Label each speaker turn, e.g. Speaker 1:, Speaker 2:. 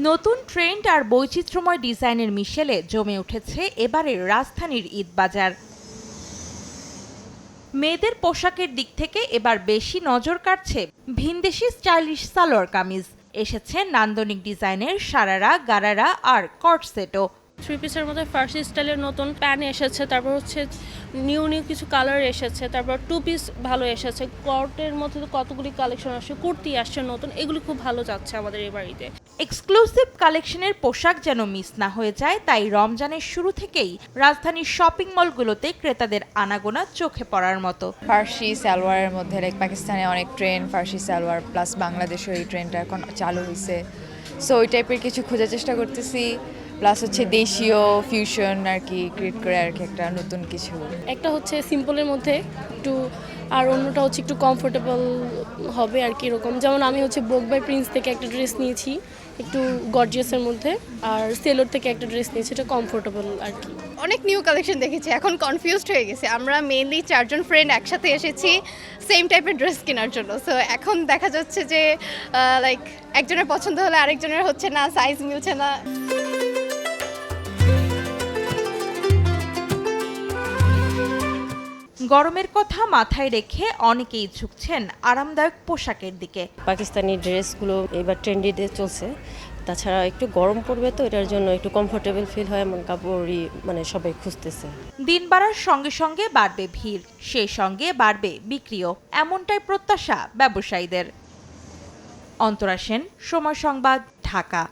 Speaker 1: নতুন ট্রেন্ড আর বৈচিত্র্যময় ডিজাইনের মিশেলে জমে উঠেছে এবারের রাজধানীর ঈদ বাজার। মেয়েদের পোশাকের দিক থেকে এবার বেশি নজর কাড়ছে ভিনদেশি স্টাইলিশ সালোয়ার কামিজ। এসেছে নান্দনিক ডিজাইনের সারারা, গারারা আর কর্ডসেটও।
Speaker 2: থ্রি পিসের মধ্যে ফার্সি স্টাইলের নতুন প্যান এসেছে, তারপর হচ্ছে নিউ কিছু কালার এসেছে, তারপর টু পিস ভালো এসেছে, কটের মধ্যে তো কতগুলি কালেকশন আসছে, কুর্তি আসছে নতুন, এগুলি খুব ভালো যাচ্ছে আমাদের এই বাড়িতে।
Speaker 1: এক্সক্লুসিভ কালেকশনের পোশাক যেন মিস না হয়ে যায়, তাই রমজানের শুরু থেকেই রাজধানীর শপিং মলগুলোতে ক্রেতাদের আনাগোনা চোখে পড়ার মতো।
Speaker 3: ফার্সি সালোয়ারের মধ্যে লাইক পাকিস্তানে অনেক ট্রেন্ড ফার্সি সালোয়ার, প্লাস বাংলাদেশেও এই ট্রেন্ডটা এখন চালু হয়েছে। সো ওই টাইপের কিছু খোঁজার চেষ্টা করতেছি, প্লাস হচ্ছে দেশীয় ফিউশন আর কি ক্রিয়েট করে আর কি একটা নতুন কিছু।
Speaker 2: একটা হচ্ছে সিম্পলের মধ্যে একটু, আর অন্যটা হচ্ছে একটু কমফোর্টেবল হবে আর কি এরকম। যেমন আমি হচ্ছে বোক বাই প্রিন্স থেকে একটা ড্রেস নিয়েছি একটু গর্জিয়াসের মধ্যে, আর সেলোর থেকে একটা ড্রেস নিয়েছি, এটা কমফোর্টেবল আর কি।
Speaker 4: অনেক নিউ কালেকশন দেখেছি, এখন কনফিউজড হয়ে গেছে। আমরা মেইনলি 4 জন ফ্রেন্ড একসাথে এসেছি সেম টাইপের ড্রেস কেনার জন্য। সো এখন দেখা যাচ্ছে যে লাইক একজনের পছন্দ হলে আরেকজনের হচ্ছে না, সাইজ মিলছে না।
Speaker 1: গরমের কথা মাথায় রেখে অনেকেই ঝুঁকছেন আরামদায়ক পোশাকের দিকে।
Speaker 5: পাকিস্তানি ড্রেসগুলো এবার ট্রেন্ডিতে চলছে, তাছাড়া একটু গরম পড়বে তো এটার জন্য একটু কমফোর্টেবল ফিল হয়, এমন কাপড়ই মানে সবাই খুঁজতেছে।
Speaker 1: দিন বাড়ার সঙ্গে সঙ্গে বাড়বে ভিড়, সেই সঙ্গে বাড়বে বিক্রিও, এমনটাই প্রত্যাশা ব্যবসায়ীদের। অন্তরা সেন, সময় সংবাদ, ঢাকা।